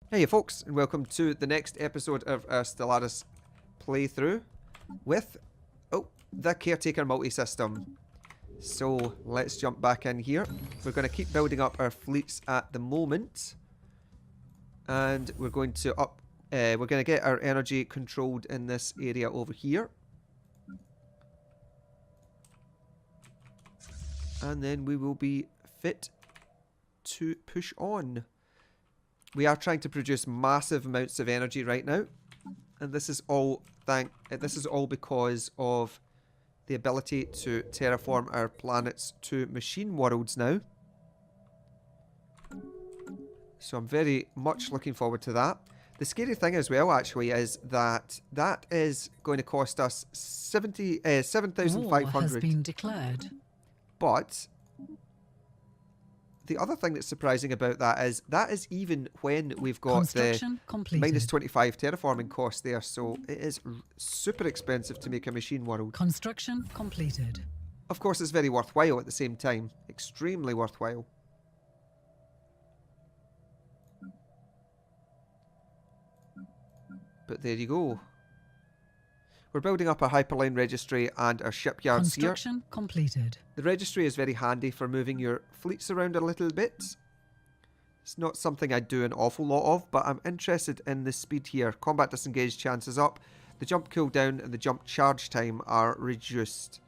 Hey folks, and welcome to the next episode of our Stellaris playthrough with, the Caretaker multi-system. So let's jump back in here. We're going to keep building up our fleets at the moment, and we're going to get our energy controlled in this area over here, and then we will be fit to push on. We are trying to produce massive amounts of energy right now, and this is all because of the ability to terraform our planets to machine worlds now. So I'm very much looking forward to that. The scary thing as well, actually, is that is going to cost us 7,500. War has been declared. But the other thing that's surprising about that is even when we've got the minus 25 terraforming cost there, so it is super expensive to make a machine world. Construction completed. Of course, it's very worthwhile at the same time. Extremely worthwhile. But there you go. We're building up a hyperline registry and our shipyards here. Construction completed. The registry is very handy for moving your fleets around a little bit. It's not something I do an awful lot of, but I'm interested in the speed here. Combat disengage chances up. The jump cooldown and the jump charge time are reduced,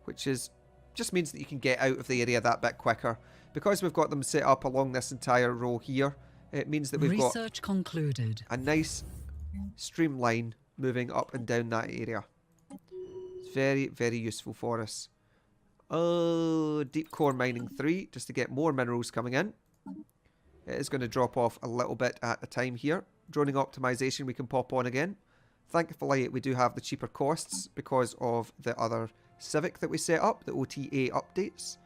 which just means that you can get out of the area that bit quicker. Because we've got them set up along this entire row here, it means that we've got concluded. A nice streamline moving up and down that area. It's very, very useful for us. Oh, deep core mining 3, just to get more minerals coming in. It is going to drop off a little bit at a time here. Droning optimization we can pop on again. Thankfully we do have the cheaper costs because of the other civic that we set up, the OTA updates.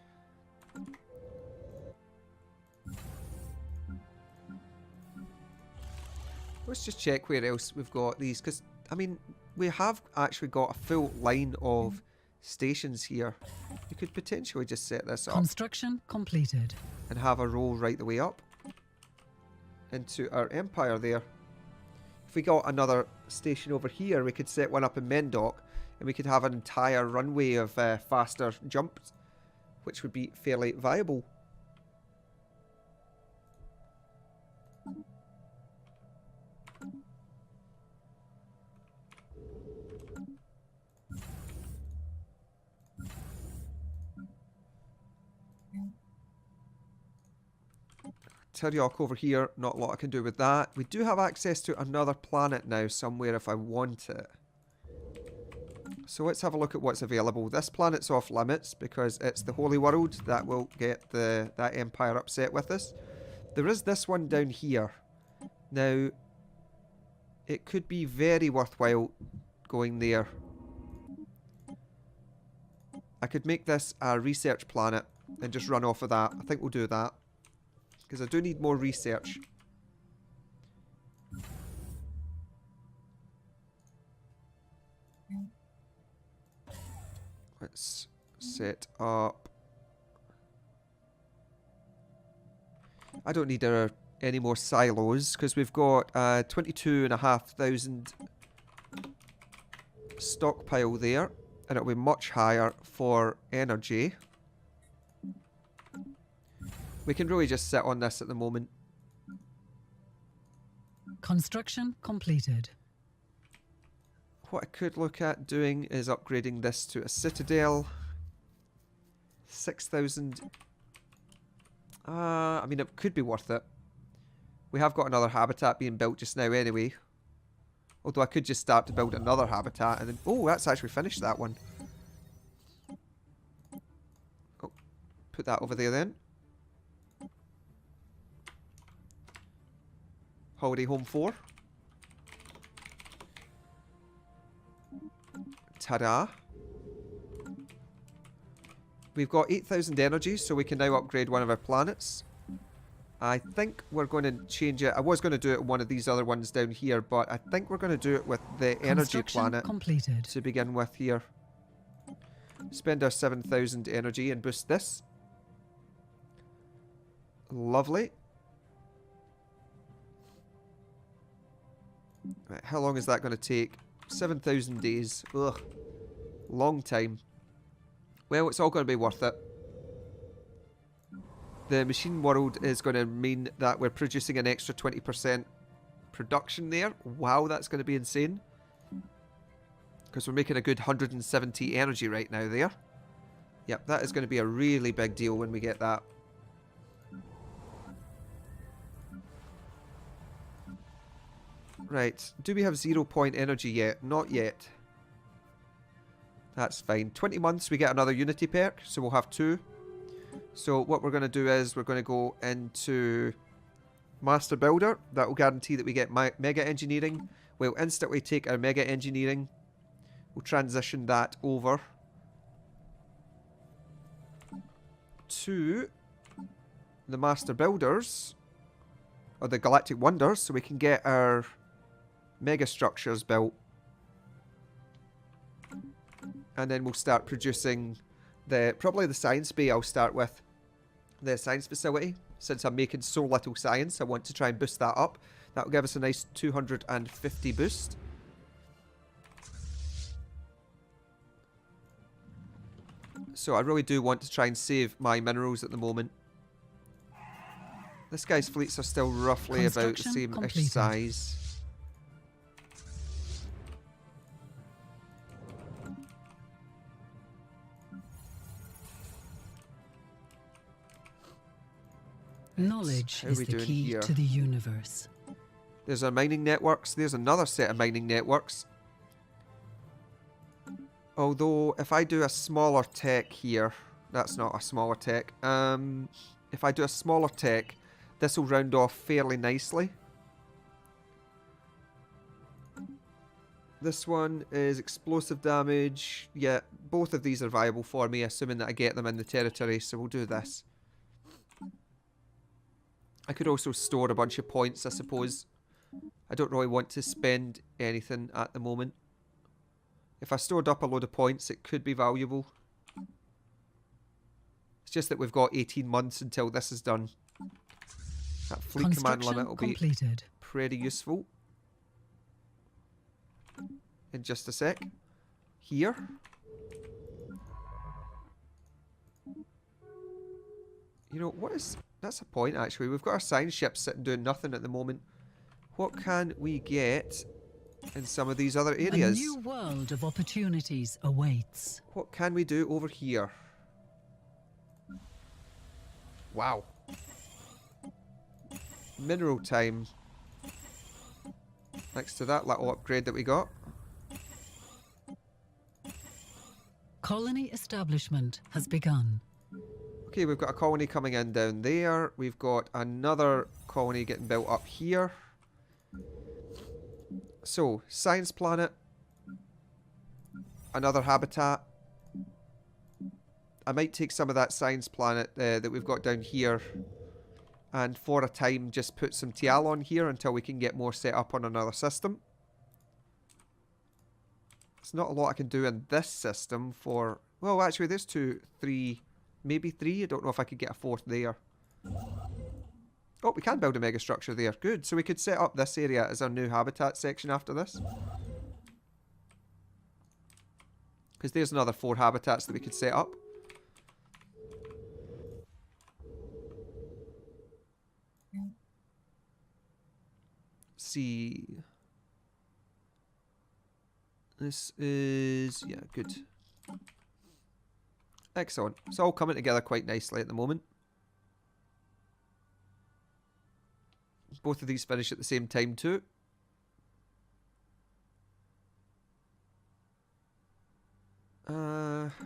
Let's just check where else we've got these, because, I mean, we have actually got a full line of stations here. We could potentially just set this up. Construction completed. And have a roll right the way up into our empire there. If we got another station over here, we could set one up in Mendoc, and we could have an entire runway of faster jumps, which would be fairly viable. Teriok over here, not a lot I can do with that. We do have access to another planet now somewhere if I want it. So let's have a look at what's available. This planet's off limits because it's the Holy World that will get that empire upset with us. There is this one down here. Now, it could be very worthwhile going there. I could make this a research planet and just run off of that. I think we'll do that, because I do need more research. Let's set up. I don't need any more silos, because we've got 22,500 stockpile there, and it'll be much higher for energy. We can really just sit on this at the moment. Construction completed. What I could look at doing is upgrading this to a citadel. 6,000. I mean, it could be worth it. We have got another habitat being built just now anyway. Although I could just start to build another habitat and then... Oh, that's actually finished, that one. Oh, put that over there then. Holiday Home 4. Ta-da. We've got 8,000 energy, so we can now upgrade one of our planets. I think we're going to change it. I was going to do it on one of these other ones down here, but I think we're going to do it with the energy planet completed to begin with here. Spend our 7,000 energy and boost this. Lovely. Right, how long is that going to take? 7,000 days. Ugh. Long time. Well, it's all going to be worth it. The machine world is going to mean that we're producing an extra 20% production there. Wow, that's going to be insane. Because we're making a good 170 energy right now there. Yep, that is going to be a really big deal when we get that. Right, do we have 0 point energy yet? Not yet. That's fine. 20 months we get another Unity perk, so we'll have 2. So what we're going to do is we're going to go into Master Builder. That will guarantee that we get Mega Engineering. We'll instantly take our Mega Engineering. We'll transition that over to the Master Builders, or the Galactic Wonders, so we can get our Mega Structures built. And then we'll start producing probably the Science Bay I'll start with. The Science Facility. Since I'm making so little science, I want to try and boost that up. That will give us a nice 250 boost. So I really do want to try and save my minerals at the moment. This guy's fleets are still roughly about the same-ish size. Knowledge is the key here? to the universe. There's our mining networks. There's another set of mining networks. Although, if I do a smaller tech here... That's not a smaller tech. If I do a smaller tech, this will round off fairly nicely. This one is explosive damage. Yeah, both of these are viable for me, assuming that I get them in the territory, so we'll do this. I could also store a bunch of points, I suppose. I don't really want to spend anything at the moment. If I stored up a load of points, it could be valuable. It's just that we've got 18 months until this is done. That fleet command limit will be pretty useful. In just a sec. Here. You know, what is... That's a point, actually. We've got our science ships sitting doing nothing at the moment. What can we get in some of these other areas? A new world of opportunities awaits. What can we do over here? Wow. Mineral time. Next to that little upgrade that we got. Colony establishment has begun. Okay, we've got a colony coming in down there. We've got another colony getting built up here. So, science planet. Another habitat. I might take some of that science planet that we've got down here, and for a time just put some Tial on here until we can get more set up on another system. There's not a lot I can do in this system for... Well, actually, there's 2, 3, maybe 3. I don't know if I could get a 4th there. Oh, we can build a mega structure there. Good. So we could set up this area as our new habitat section after this. Because there's another 4 habitats that we could set up. See. This is... yeah, good. Excellent. It's all coming together quite nicely at the moment. Both of these finish at the same time too.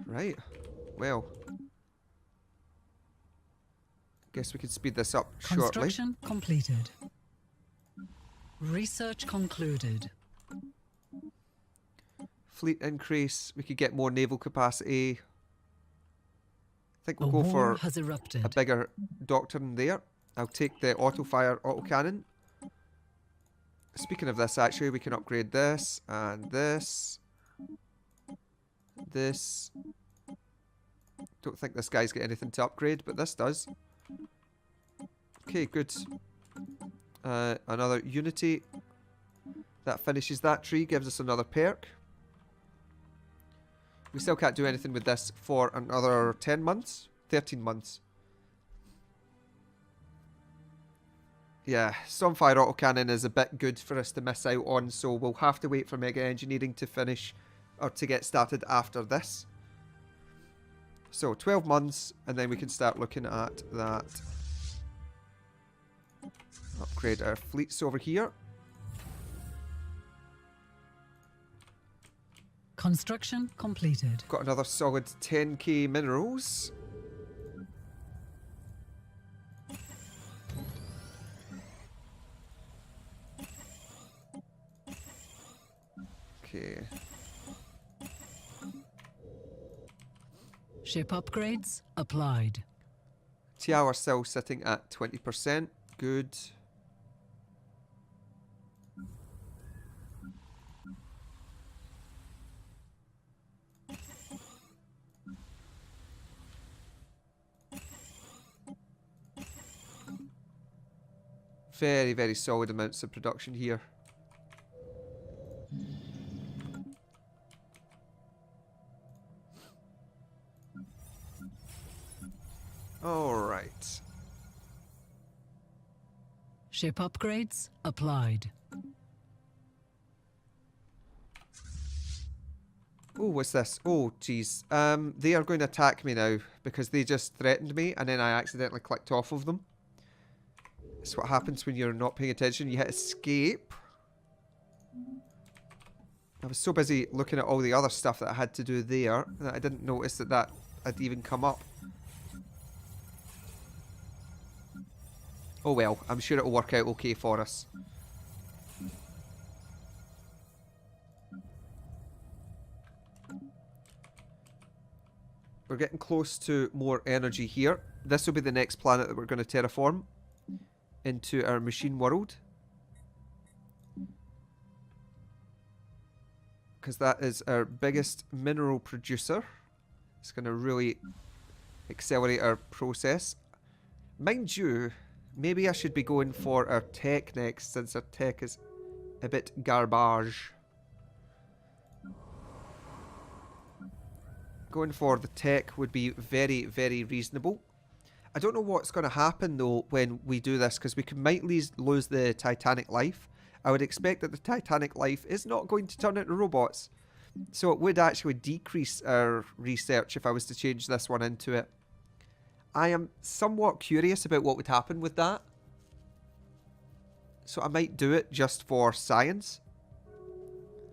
Right. Well. Guess we could speed this up shortly. Construction completed. Research concluded. Fleet increase. We could get more naval capacity. I think we'll A go war for has erupted. a bigger doctrine there. I'll take the auto-fire autocannon. Speaking of this, actually, we can upgrade this and this. This. Don't think this guy's got anything to upgrade, but this does. Okay, good. Another Unity. That finishes that tree, gives us another perk. We still can't do anything with this for another 10 months? 13 months. Yeah, Stormfire Autocannon is a bit good for us to miss out on, so we'll have to wait for Mega Engineering to finish, or to get started after this. So, 12 months, and then we can start looking at that. Upgrade our fleets over here. Construction completed. Got another solid 10k minerals. Okay. Ship upgrades applied. TR are still sitting at 20%. Good. Very, very solid amounts of production here. Alright. Ship upgrades applied. Oh, what's this? Oh, jeez. They are going to attack me now because they just threatened me and then I accidentally clicked off of them. That's what happens when you're not paying attention. You hit escape. I was so busy looking at all the other stuff that I had to do there that I didn't notice that that had even come up. Oh well, I'm sure it'll work out okay for us. We're getting close to more energy here. This will be the next planet that we're going to terraform into our machine world. Because that is our biggest mineral producer. It's going to really accelerate our process. Mind you, maybe I should be going for our tech next, since our tech is a bit garbage. Going for the tech would be very, very reasonable. I don't know what's going to happen though when we do this, because we might lose the Titanic life. I would expect that the Titanic life is not going to turn into robots. So it would actually decrease our research if I was to change this one into it. I am somewhat curious about what would happen with that. So I might do it just for science.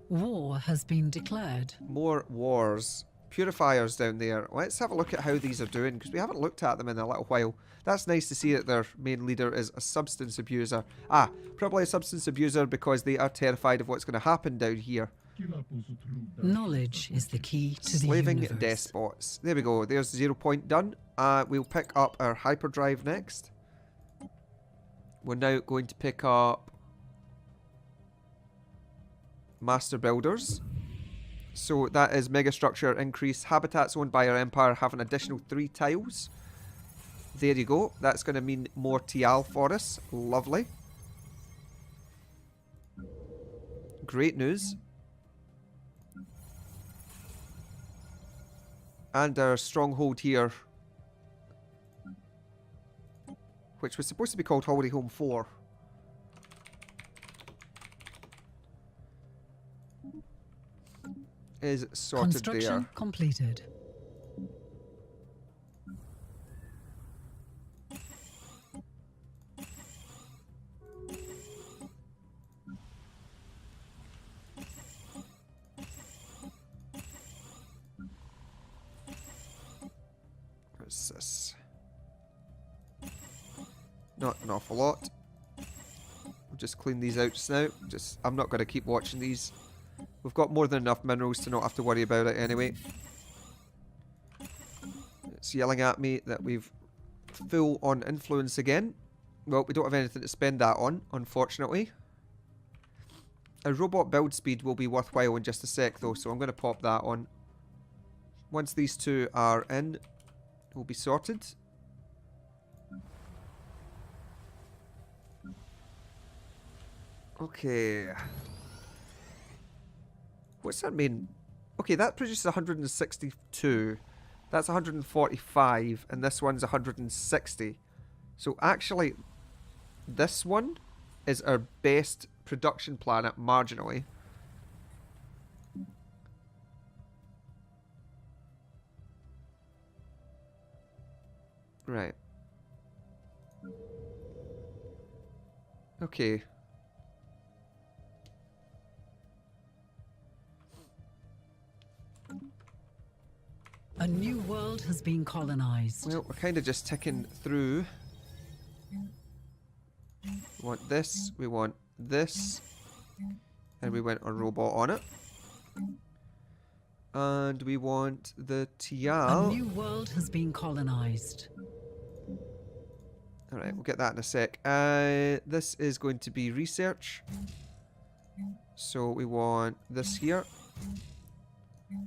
War has been declared. More wars. Purifiers down there. Let's have a look at how these are doing, because we haven't looked at them in a little while. That's nice to see that their main leader is a substance abuser. Ah, probably a substance abuser because they are terrified of what's going to happen down here. Knowledge is the key to the Slaving universe. despots. There we go. There's 0 point done. We'll pick up our hyperdrive next. We're now going to pick up master builders. So that is megastructure increase. Habitats owned by our empire have an additional 3 tiles. There you go. That's going to mean more TL for us. Lovely. Great news. And our stronghold here, which was supposed to be called Holiday Home 4. Is sorted Construction there. completed. What's this? Not an awful lot. We'll just clean these out just now. I'm not going to keep watching these. We've got more than enough minerals to not have to worry about it anyway. It's yelling at me that we've full on influence again. Well, we don't have anything to spend that on, unfortunately. A robot build speed will be worthwhile in just a sec though, so I'm going to pop that on. Once these two are in, we'll be sorted. Okay. What's that mean? Okay, that produces 162. That's 145, and this one's 160. So actually, this one is our best production planet marginally. Right. Okay. A new world has been colonized. Well, we're kind of just ticking through. We want this, we want this, and we want a robot on it. And we want the Tial. A new world has been colonized. Alright, we'll get that in a sec. This is going to be research. So we want this here. We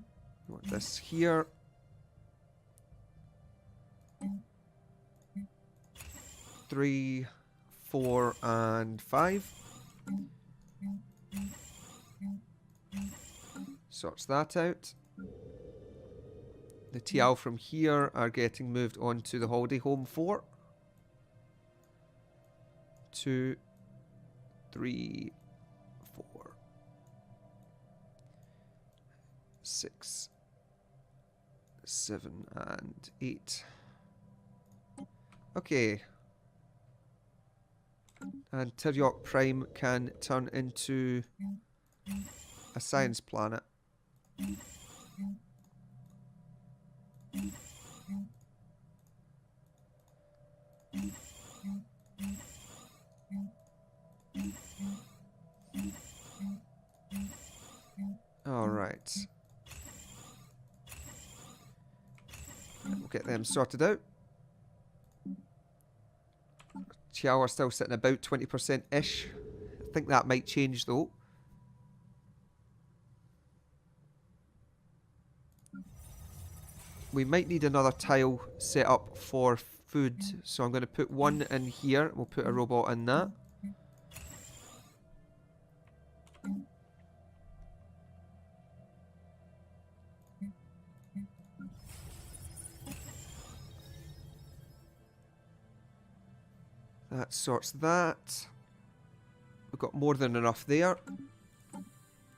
want this here. Three, 4, and 5. Sorts that out. The Tial from here are getting moved on to the holiday home 4. 2, 3, 4, 6, 7, and 8. Okay. And Tyriok Prime can turn into a science planet. All right. We'll get them sorted out. Chiao are still sitting about 20%-ish. I think that might change though. We might need another tile set up for food. So I'm going to put one in here. We'll put a robot in that. That sorts that. We've got more than enough there.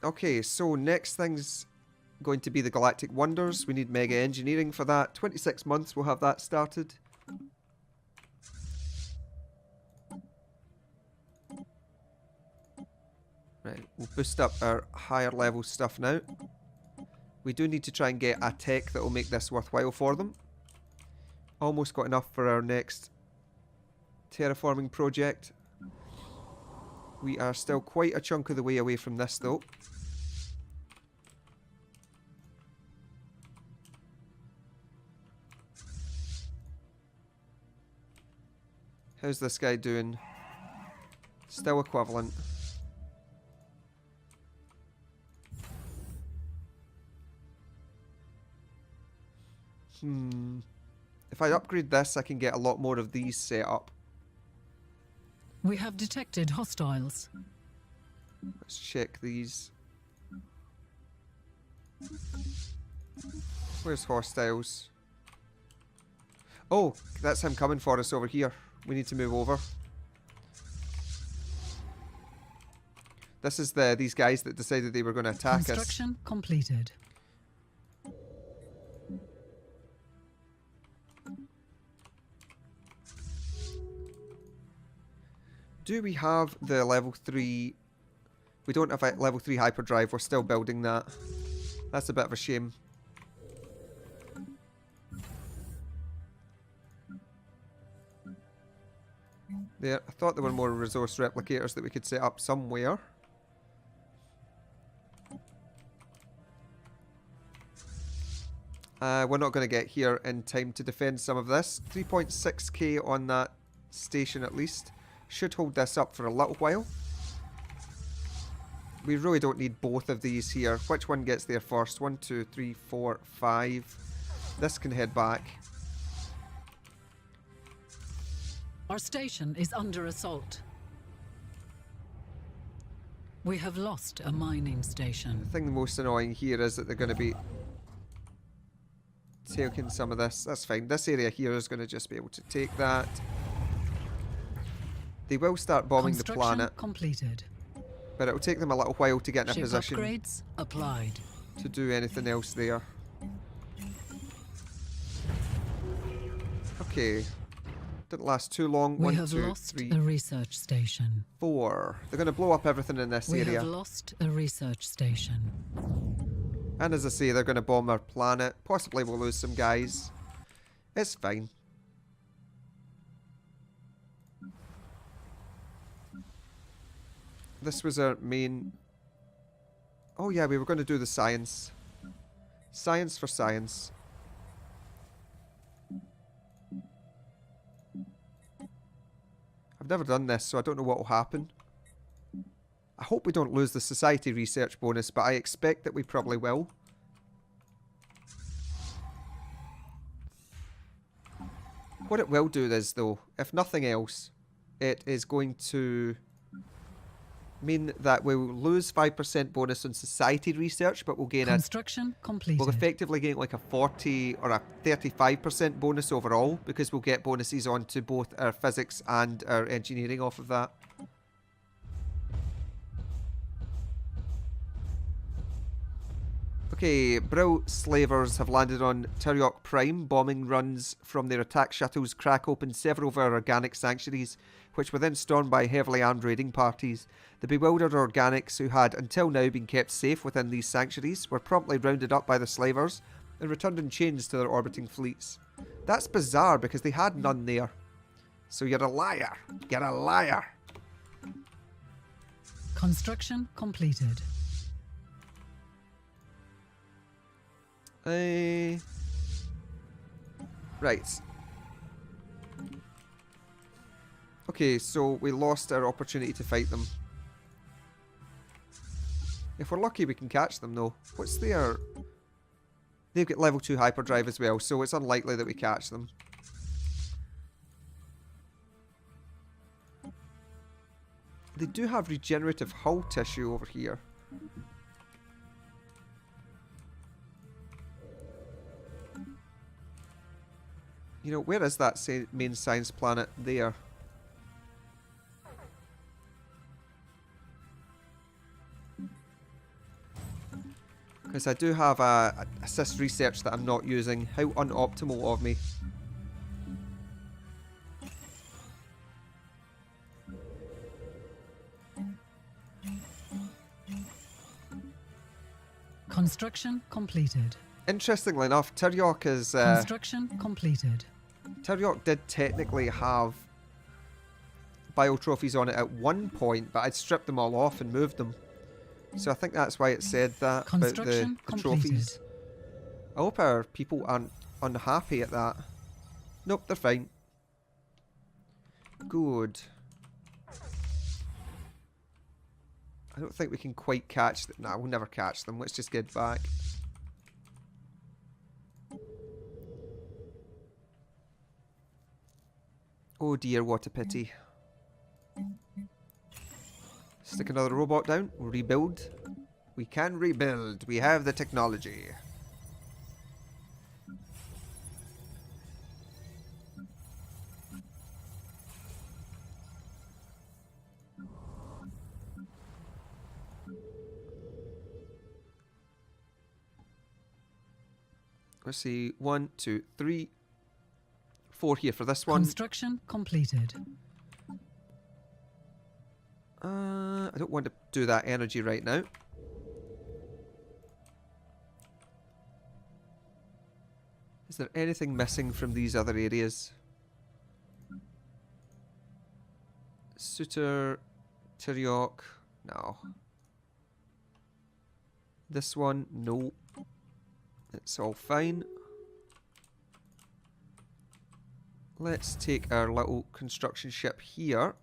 Okay, so next thing's going to be the Galactic Wonders. We need mega engineering for that. 26 months we'll have that started. Right, we'll boost up our higher level stuff now. We do need to try and get a tech that will make this worthwhile for them. Almost got enough for our next terraforming project. We are still quite a chunk of the way away from this though. How's this guy doing? Still equivalent. If I upgrade this, I can get a lot more of these set up. We have detected hostiles. Let's check these. Where's hostiles? Oh, that's him coming for us over here. We need to move over. This is these guys that decided they were going to attack us. Construction completed. Do we have the level 3? We don't have a level 3 hyperdrive. We're still building that. That's a bit of a shame. There, I thought there were more resource replicators that we could set up somewhere. We're not going to get here in time to defend some of this. 3.6k on that station at least. Should hold this up for a little while. We really don't need both of these here. Which one gets there first? 1, 2, 3, 4, 5. This can head back. Our station is under assault. We have lost a mining The station. thing most annoying here is that they're going to be taking some of this. That's fine. This area here is going to just be able to take that. They will start bombing the planet, Completed. but it'll take them a little while to get in a Ship position upgrades applied. to do anything else there. Okay. Didn't last too long. We 1, have 2, lost 3, a research station. 4. They're going to blow up everything in this We area. have lost a research station. And as I say, they're going to bomb our planet. Possibly we'll lose some guys. It's fine. This was our main... Oh yeah, we were going to do the science. Science for science. I've never done this, so I don't know what will happen. I hope we don't lose the society research bonus, but I expect that we probably will. What it will do is, though, if nothing else, it is going to mean that we'll lose 5% bonus on society research, but we'll gain Construction completed. we'll effectively gain like a 40 or a 35% bonus overall, because we'll get bonuses onto both our physics and our engineering off of that. Okay, Brill slavers have landed on Tyriok Prime. Bombing runs from their attack shuttles crack open several of our organic sanctuaries, which were then stormed by heavily armed raiding parties. The bewildered organics, who had until now been kept safe within these sanctuaries, were promptly rounded up by the slavers and returned in chains to their orbiting fleets. That's bizarre, because they had none there. So you're a liar. You're a liar. Construction completed. Right. Okay, so we lost our opportunity to fight them. If we're lucky, we can catch them, though. What's their... They've got level 2 hyperdrive as well, so it's unlikely that we catch them. They do have regenerative hull tissue over here. You know, where is that main science planet? There. Because I do have a assist research that I'm not using. How unoptimal of me. Construction completed. Interestingly enough, Tyriok is... Construction completed. Tyriok did technically have biotrophies on it at one point, but I'd stripped them all off and moved them. So I think that's why it said that about the trophies. I hope our people aren't unhappy at that. Nope, they're fine. Good. I don't think we can quite catch them. Nah, we'll never catch them. Let's just get back. Oh dear, what a pity. Stick another robot down. We'll rebuild. We can rebuild. We have the technology. Let's see. 1, 2, 3, 4 here for this one. Construction completed. I don't want to do that energy right now. Is there anything missing from these other areas? Suitor, Tyriok, no. This one, no. It's all fine. Let's take our little construction ship here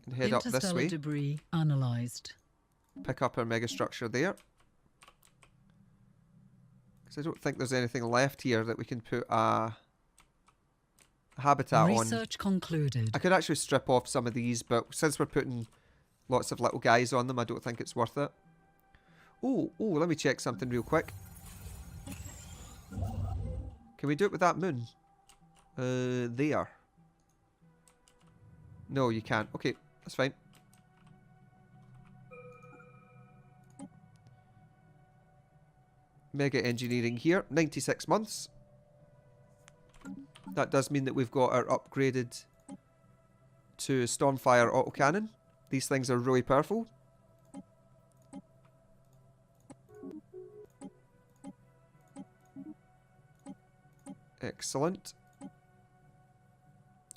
and head up this Interstellar way. debris analyzed. Pick up our megastructure there. Because I don't think there's anything left here that we can put a habitat on. Research concluded. I could actually strip off some of these, but since we're putting lots of little guys on them. I don't think it's worth it. Oh, let me check something real quick. Can we do it with that moon? There. No, you can't. Okay, that's fine. Mega engineering here. 96 months. That does mean that we've got our upgraded to Stormfire autocannon. These things are really powerful. Excellent.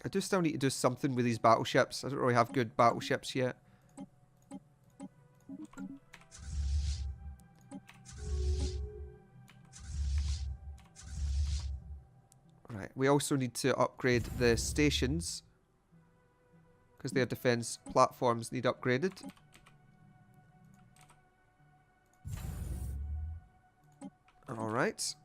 I do still need to do something with these battleships. I don't really have good battleships yet. Right, we also need to upgrade the stations because their defense platforms need upgraded. Alright.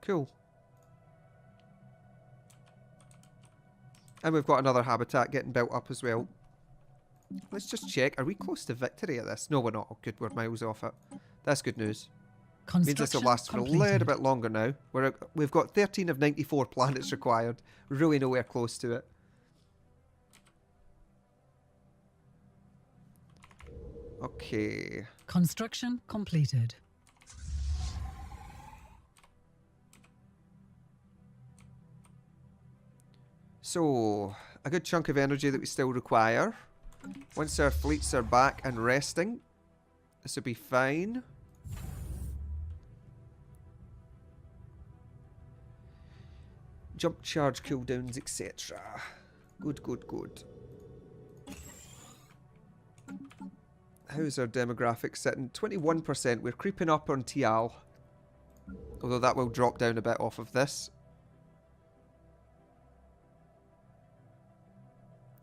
Cool. And we've got another habitat getting built up as well. Let's just check. Are we close to victory at this? No, we're not. Oh, good. We're miles off it. That's good news. Means this will last for a little bit longer now. We've got 13 of 94 planets required. We're really nowhere close to it. Okay. Construction completed. So, a good chunk of energy that we still require. Once our fleets are back and resting, this will be fine. Jump charge cooldowns, etc. Good, good, good. How's our demographics sitting? 21%. We're creeping up on Tial. Although that will drop down a bit off of this.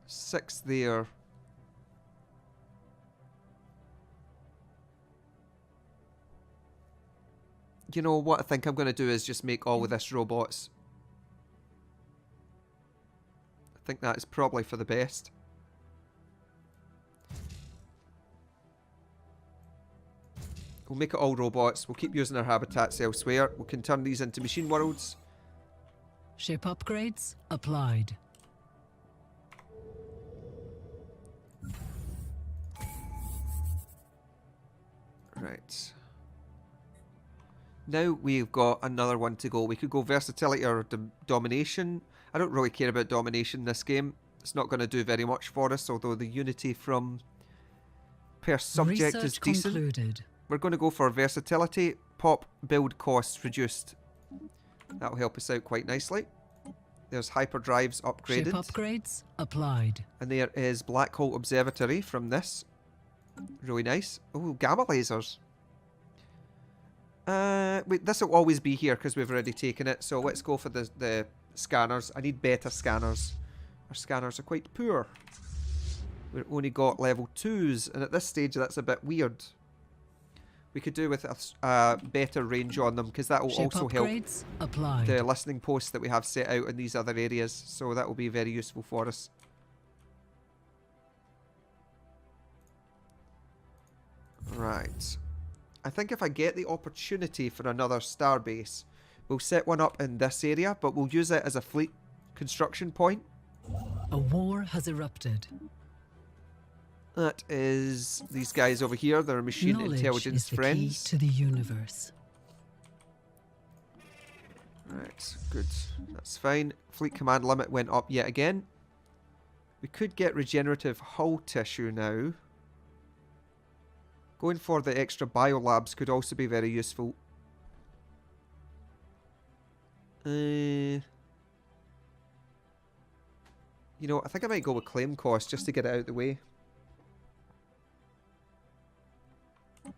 6 there. You know, what I think I'm going to do is just make all of this robots. I think that is probably for the best. We'll make it all robots. We'll keep using our habitats elsewhere. We can turn these into machine worlds. Ship upgrades applied. Right. Now we've got another one to go. We could go versatility or domination. I don't really care about domination in this game. It's not going to do very much for us, although the unity from per subject Research is decent. concluded. We're going to go for versatility. Pop build costs reduced. That'll help us out quite nicely. There's hyperdrives upgraded. Ship upgrades applied. And there is Black Hole Observatory from this. Really nice. Oh, gamma lasers. Wait, this will always be here because we've already taken it. So let's go for the scanners. I need better scanners. Our scanners are quite poor. We've only got level 2s. And at this stage, that's a bit weird. We could do with a better range on them because that will also help the listening posts that we have set out in these other areas. So that will be very useful for us. Right. I think if I get the opportunity for another starbase, we'll set one up in this area, but we'll use it as a fleet construction point. A war has erupted. That is these guys over here. They're machine intelligence is the friends. Key to the universe. Right, good. That's fine. Fleet command limit went up yet again. We could get regenerative hull tissue now. Going for the extra biolabs could also be very useful. You know, I think I might go with claim cost just to get it out of the way. I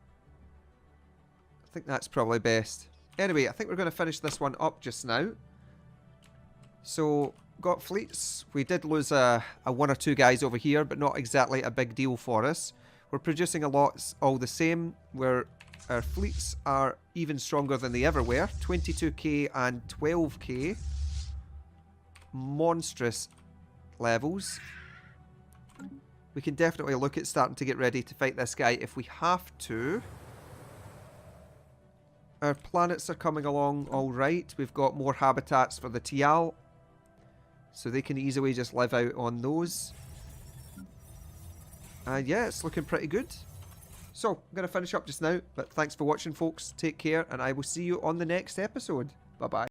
think that's probably best. Anyway, I think we're going to finish this one up just now. So, got fleets. We did lose a 1 or 2 guys over here, but not exactly a big deal for us. We're producing a lot all the same. Our fleets are even stronger than they ever were. 22k and 12k. Monstrous levels. We can definitely look at starting to get ready to fight this guy if we have to. Our planets are coming along alright. We've got more habitats for the Tial. So they can easily just live out on those. And yeah, it's looking pretty good. So, I'm going to finish up just now. But thanks for watching, folks. Take care, and I will see you on the next episode. Bye-bye.